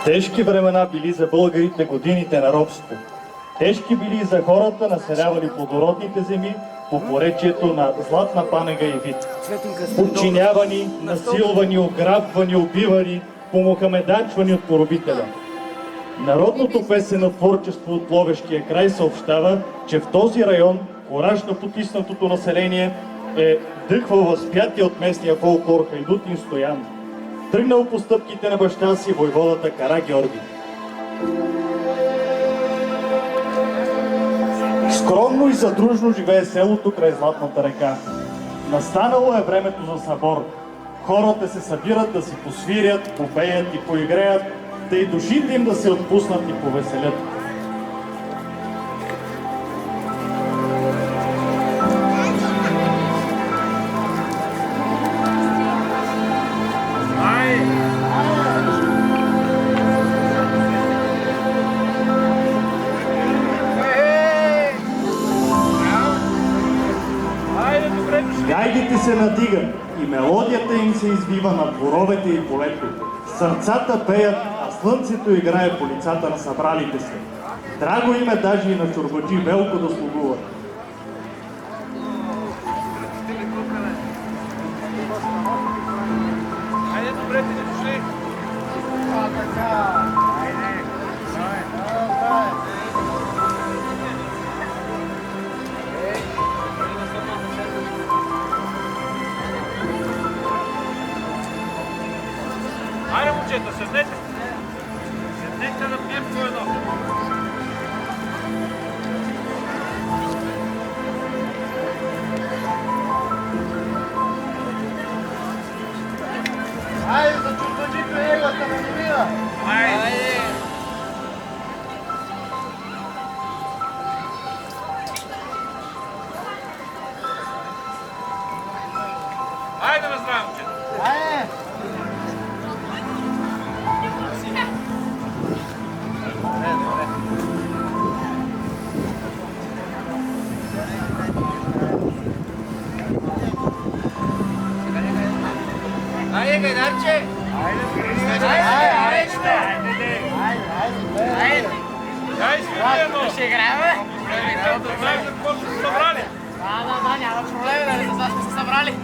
Тежки времена били за българите годините на робство. Тежки били и за хората, населявали плодородните земи по поречието на Златна Панега и Вит. Подчинявани, насилвани, ограбвани, убивани, помохамеданчвани от поробителя. Народното песено творчество от Ловешкия край съобщава, че в този район кораж на потиснатото население е вдъхвал възпятие от местния фолклор Хайдутин Стоян. Тръгнал по стъпките на баща си войводата Карагеорги. Скромно и задружно живее селото край Златната река. Настанало е времето за събор. Хората се събират да си посвирят, попеят и поигреят, да и душите им да се отпуснат и повеселят. Гайдите се надигат и мелодията им се извива над боровете и полето. Сърцата пеят, а слънцето играе по лицата на събралите се. Драго им е даже и на чорбаджи Велко да слугува. Хайде, добре ти не дошли! Хайде, момчета, седнете! Седнете да пием по едно! Хайде, за чурбаджито еглата на новина! Хайде! Хайде, на здраве, момчета! Хайде! Хайде, гайдарче! Хайде, ще играем, бе! Да знаем за какво сме се събрали! Да, няма проблеми, нали? За това сме се събрали.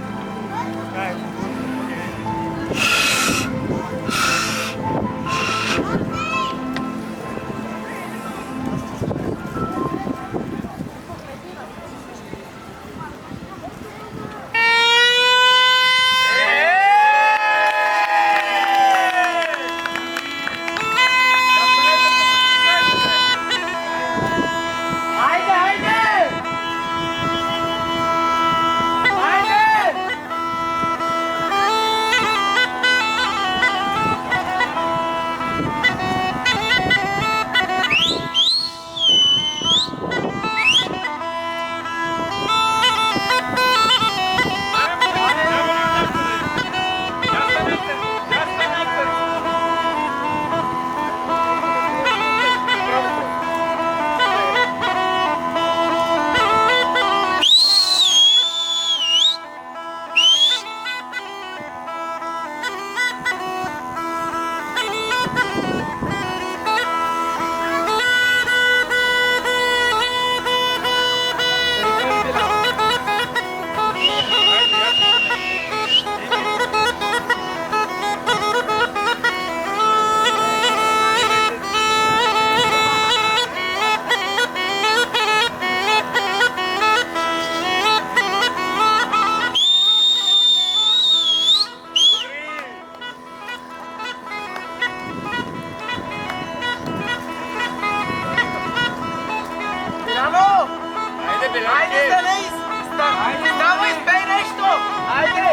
Хайде, Денис! Ставай, изпей нещо! Хайде!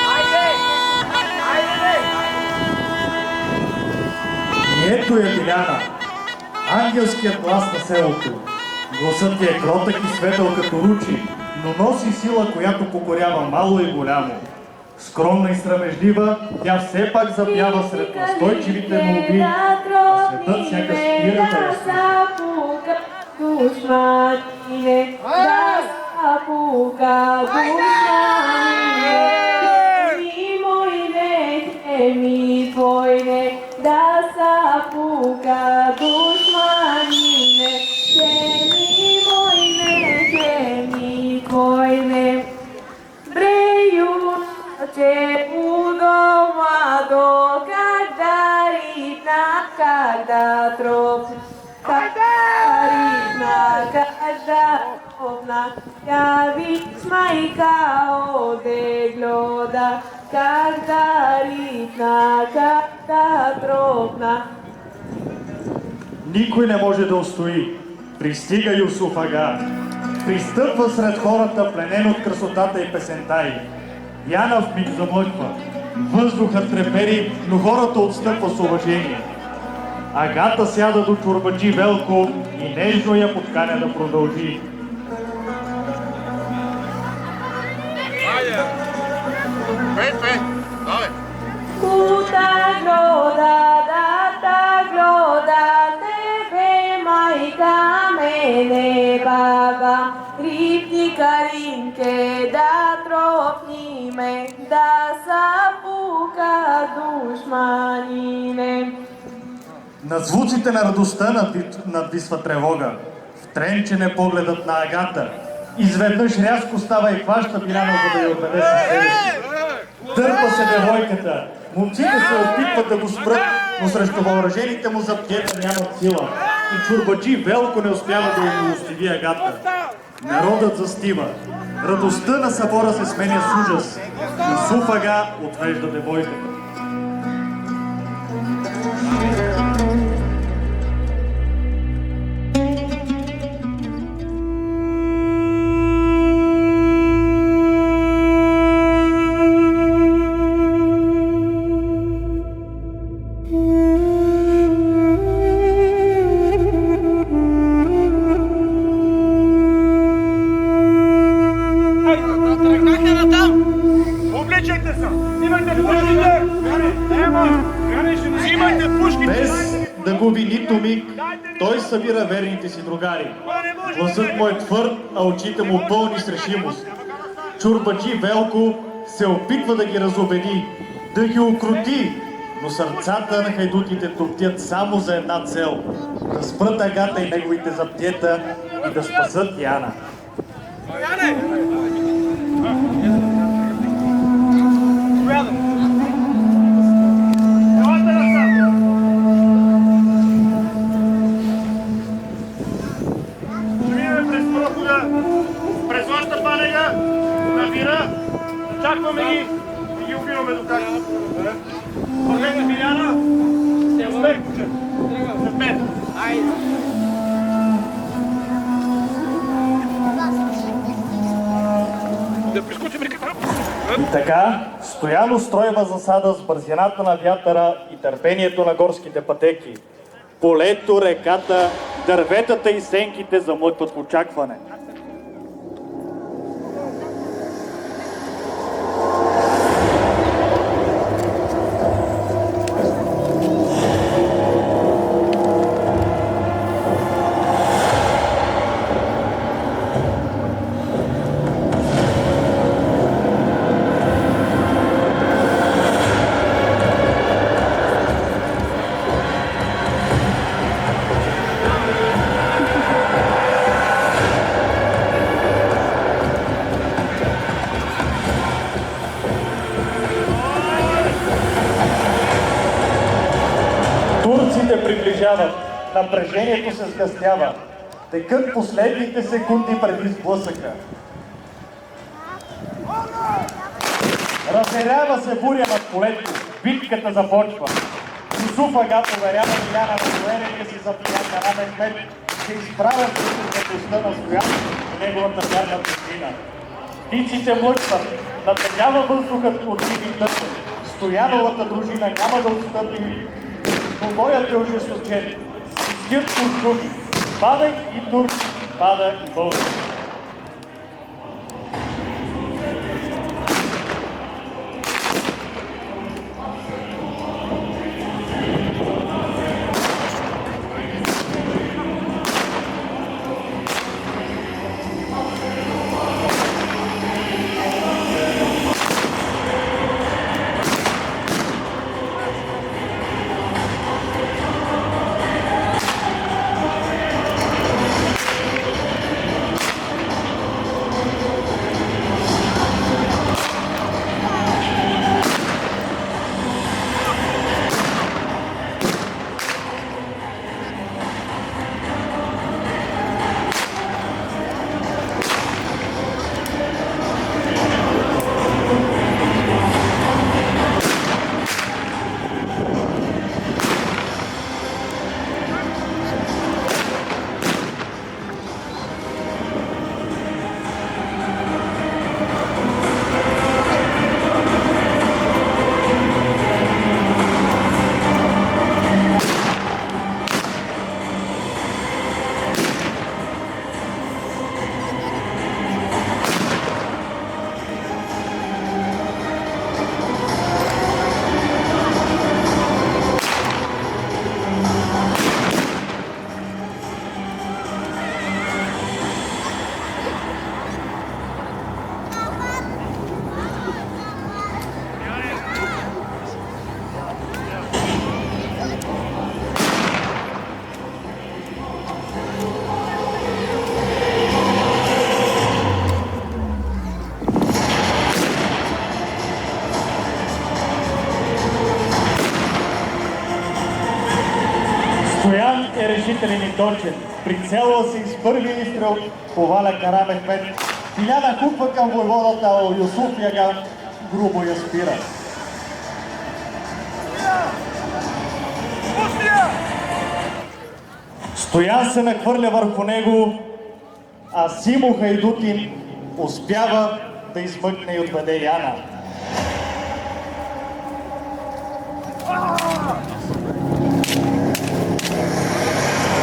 Хайде! Хайде! И ето я Диляна, ангелският глас на селото. Гласът ти е кротък и светъл като лучи, но носи сила, която покорява мало и голямо. Скромна и срамежлива, тя все пак запява сред настойчивите молби, а светът сякаш спира да я слуша. Душманine, да апука душманine, ми мојне, ми твојне, да са puga dušmanine, ženi vojne, breju će u doma do kada ritna, kada trop, kada tropna, javi smajka ode gloda, kada ritna, kada tropna. Никой не може да устои. Пристига Юсуф Ага. Пристъпва сред хората, пленен от красотата и песента й. Яна в миг замлъква. Въздухът трепери, но хората отстъпва с уважение. Агата сяда до чорбаджи Велко и нежно я подканя да продължи. Puta gloda, tebe majka mene baba, ribni karinke da tropni me, da zapука dušmanine. На звуците на радостта надвисва тревога. Втренчен е погледът на Агата. Изведнъж рязко става и хваща Биляна, за да я отведе със себе си. Дърпа се девойката. Момците се опитват да го спрат, но срещу въоръжените му заптиета нямат сила. И чорбаджи Велко не успява да умилостиви Агата. Народът застива. Радостта на събора се сменя с ужас. Юсуф Ага отвежда девойката. Без да губи нито миг, той събира верните си другари. Гласът му е твърд, а очите му пълни с решимост. Чорбаджи Велко се опитва да ги разубеди, да ги укрути, но сърцата на хайдутите топтят само за една цел – да спрат Агата и неговите заптиета и да спасат Яна. През вашата панега, на вира, очакваме ги и ги убиваме до как. Вървете, Биляна, успех, куче. След мен. Айде. Да прескочим реката. И така, Стоян устройва засада с бързината на вятъра и търпението на горските пътеки. Полето, реката, дърветата и сенките замлъкват в очакване. Турците приближават, напрежението се сгъстява. Текат последните секунди преди сблъсъка. Разерява се буря над полето, битката започва. Юсуф Ага поверява Биляна на доверение си за Каран Ахмед, се изправят срещу святостта на Стоян и неговата вярна причина. Птиците млъкват, натъмнява въздухът от диви тъпен. Стояновата дружина няма да отстъпи. Но боят е ожесточен. Изгирт куршуми. Пада и турци, пада и българи. решителен и точен. Прицелва се и с първи изстрел поваля Карамехмед. Биляна хуква към войводата, а Юсуф Яга грубо я спира. Стоян се нахвърля върху него, а Симо Хайдутин успява да измъкне и отведе Яна.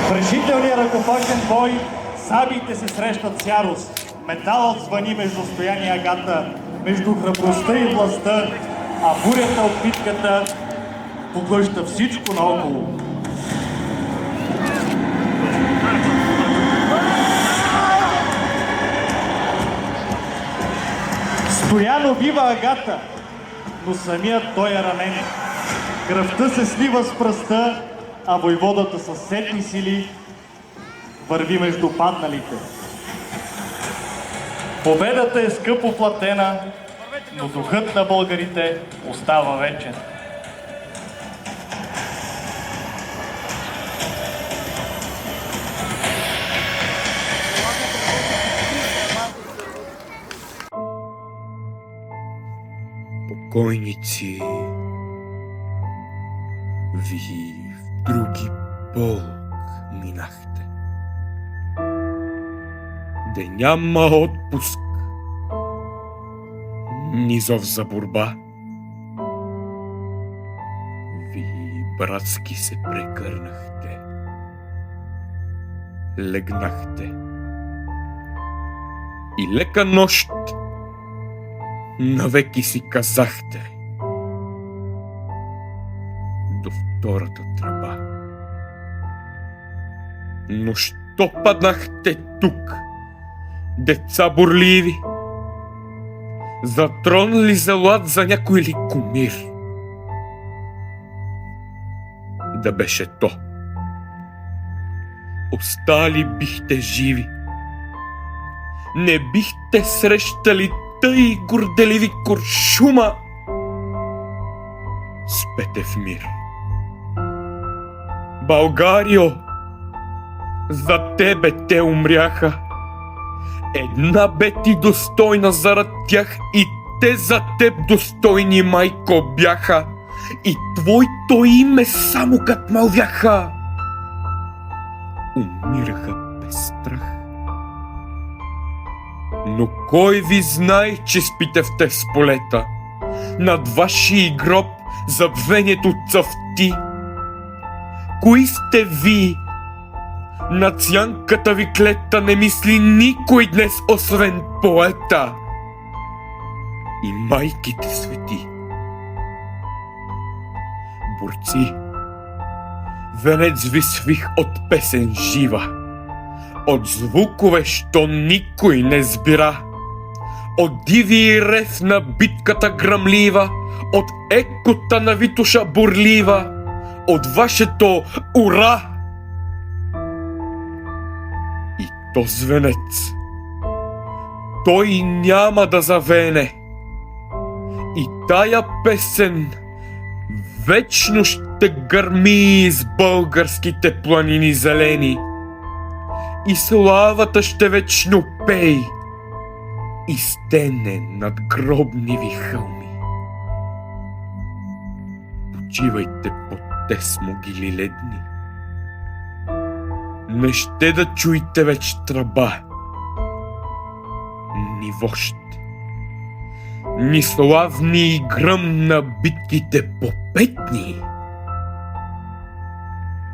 В решителния ръкопашен бой сабиите се срещат с ярост. Металът звъни между Стоян и Агата, между храбростта и властта, а бурята от битката поглъща всичко наоколо. Стоян убива Агата, но самият той е ранен. Кръвта се слива с пръста, а войводата със сетни сили върви между падналите. Победата е скъпо платена, но духът на българите остава вечен. Покойници, ви в други полк минахте. Де няма отпуск, ни зов за борба. Ви братски се прекърнахте, легнахте и лека нощ навеки си казахте до втората тръба. Но що паднахте тук, деца бурливи? За трон ли залад, за някой ли кумир? Да беше то, остали бихте живи, не бихте срещали тъй горделиви куршума. Спете в мир. Българио, за тебе те умряха. Една бе ти достойна зарад тях и те за теб достойни, майко, бяха. И твоето име само кат мълвяха. Умираха без страх. Но кой ви знае, че спите в тез полета? Над вашия гроб забвението цъфти. Кои сте ви? Над сянката ви клета не мисли никой днес, освен поета и майките свети. Борци, венец ви свих от песен жива, от звукове, що никой не сбира, от диви рев на битката гръмлива, от екота на Витоша бурлива, от вашето ура! И то звенец, той няма да завене, и тая песен вечно ще гърми из българските планини зелени, и славата ще вечно пей и стене над гробниви хълми. Почивайте под тез могили ледни, не ще да чуете веч тръба, ни вожд, ни славни и гръм на битките попетни.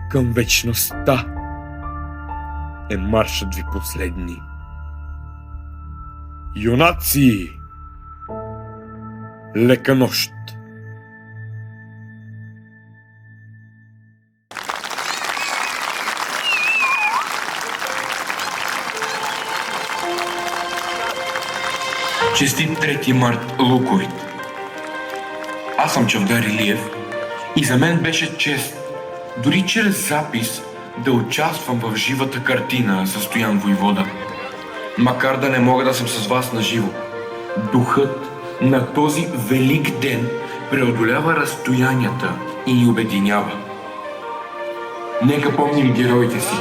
Към вечността е маршът ви последни. Юнаци, лека нощ! Честит 3 март, Луковит! Аз съм Чавдар Илиев и за мен беше чест, дори чрез запис, да участвам в живата картина за Стоян Войвода. Макар да не мога да съм с вас наживо, духът на този велик ден преодолява разстоянията и ни обединява. Нека помним героите си,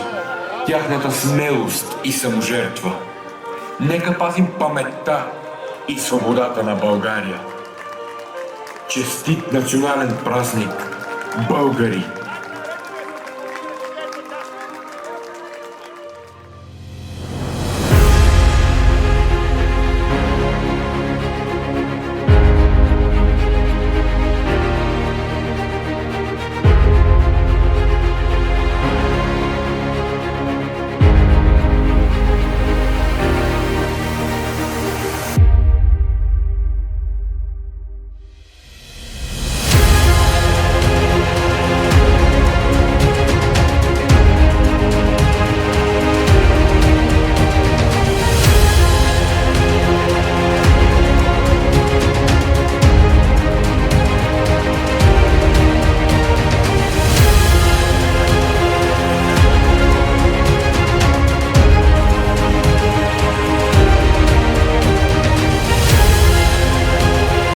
тяхната смелост и саможертва. Нека пазим паметта и свободата на България. Честит национален празник, българи!